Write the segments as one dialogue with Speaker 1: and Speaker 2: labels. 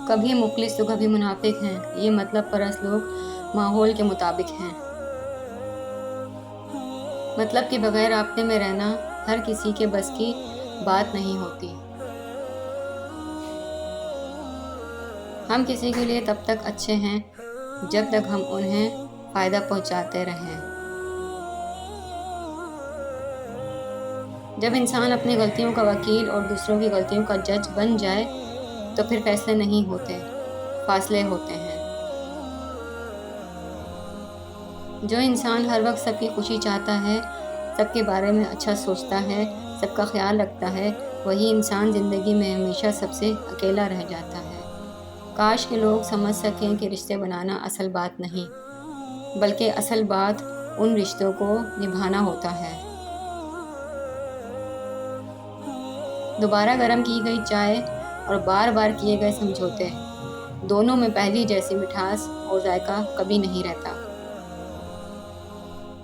Speaker 1: کبھی مخلص تو کبھی منافق ہیں، یہ مطلب پرست لوگ ماحول کے مطابق ہیں۔ مطلب کے بغیر رابطے میں رہنا ہر کسی کے بس کی بات نہیں ہوتی۔ ہم کسی کے لیے تب تک اچھے ہیں جب تک ہم انہیں فائدہ پہنچاتے رہیں۔ جب انسان اپنی غلطیوں کا وکیل اور دوسروں کی غلطیوں کا جج بن جائے تو پھر فیصلے نہیں ہوتے، فاصلے ہوتے ہیں۔ جو انسان ہر وقت سب کی خوشی چاہتا ہے، سب کے بارے میں اچھا سوچتا ہے، سب کا خیال رکھتا ہے، وہی انسان زندگی میں ہمیشہ سب سے اکیلا رہ جاتا ہے۔ کاش کہ لوگ سمجھ سکیں کہ رشتے بنانا اصل بات نہیں، بلکہ اصل بات ان رشتوں کو نبھانا ہوتا ہے۔ دوبارہ گرم کی گئی چائے اور بار بار کیے گئے سمجھوتے، دونوں میں پہلی جیسی مٹھاس اور ذائقہ کبھی نہیں رہتا۔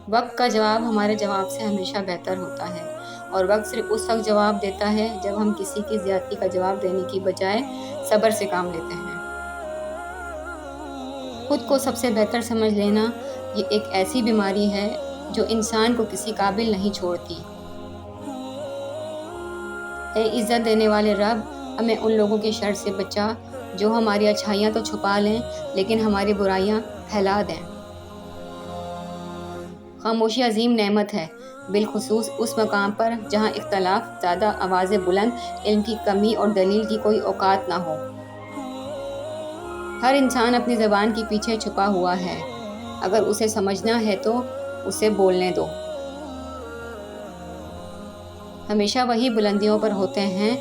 Speaker 1: وقت کا جواب ہمارے جواب سے ہمیشہ بہتر ہوتا ہے، اور وقت صرف اس وقت جواب دیتا ہے جب ہم کسی کی زیادتی کا جواب دینے کی بجائے صبر سے کام لیتے ہیں۔ خود کو سب سے بہتر سمجھ لینا یہ ایک ایسی بیماری ہے جو انسان کو کسی قابل نہیں چھوڑتی۔ اے عزت دینے والے رب، ہمیں ان لوگوں کی شر سے بچا جو ہماری اچھائیاں تو چھپا لیں لیکن ہماری برائیاں پھیلا دیں۔ خاموشی عظیم نعمت ہے، بالخصوص اس مقام پر جہاں اختلاف زیادہ، آوازیں بلند، علم کی کمی اور دلیل کی کوئی اوقات نہ ہو۔ ہر انسان اپنی زبان کے پیچھے چھپا ہوا ہے، اگر اسے سمجھنا ہے تو اسے بولنے دو۔ ہمیشہ وہی بلندیوں پر ہوتے ہیں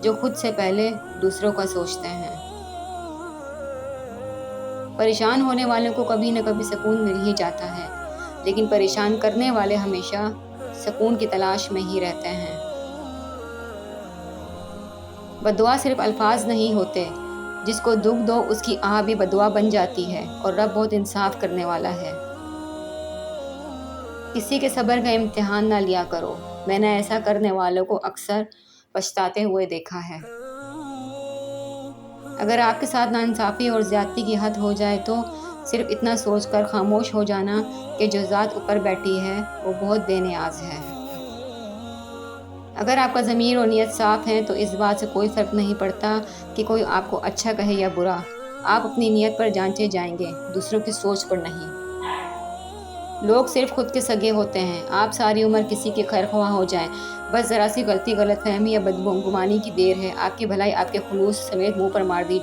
Speaker 1: جو خود سے پہلے دوسروں کا سوچتے ہیں۔ پریشان ہونے والوں کو کبھی نہ کبھی سکون مل ہی جاتا ہے، لیکن پریشان کرنے والے ہمیشہ سکون کی تلاش میں ہی رہتے ہیں۔ بددعا صرف الفاظ نہیں ہوتے، جس کو دکھ دو اس کی آہ بھی بددعا بن جاتی ہے، اور رب بہت انصاف کرنے والا ہے۔ کسی کے صبر کا امتحان نہ لیا کرو، میں نے ایسا کرنے والوں کو اکثر پچھتاتے ہوئے دیکھا ہے۔ اگر آپ کے ساتھ ناانصافی اور زیادتی کی حد ہو جائے تو صرف اتنا سوچ کر خاموش ہو جانا کہ جو ذات اوپر بیٹھی ہے وہ بہت بے نیاز ہے۔ اگر آپ کا ضمیر اور نیت صاف ہیں تو اس بات سے کوئی فرق نہیں پڑتا کہ کوئی آپ کو اچھا کہے یا برا، آپ اپنی نیت پر جانچے جائیں گے، دوسروں کی سوچ پر نہیں۔ لوگ صرف خود کے سگے ہوتے ہیں، آپ ساری عمر کسی کے خیر خواہ ہو جائیں، بس ذرا سی غلطی، غلط فہمی یا بدگمانی کی دیر ہے، آپ کی بھلائی آپ کے خلوص سمیت منہ پر مار دی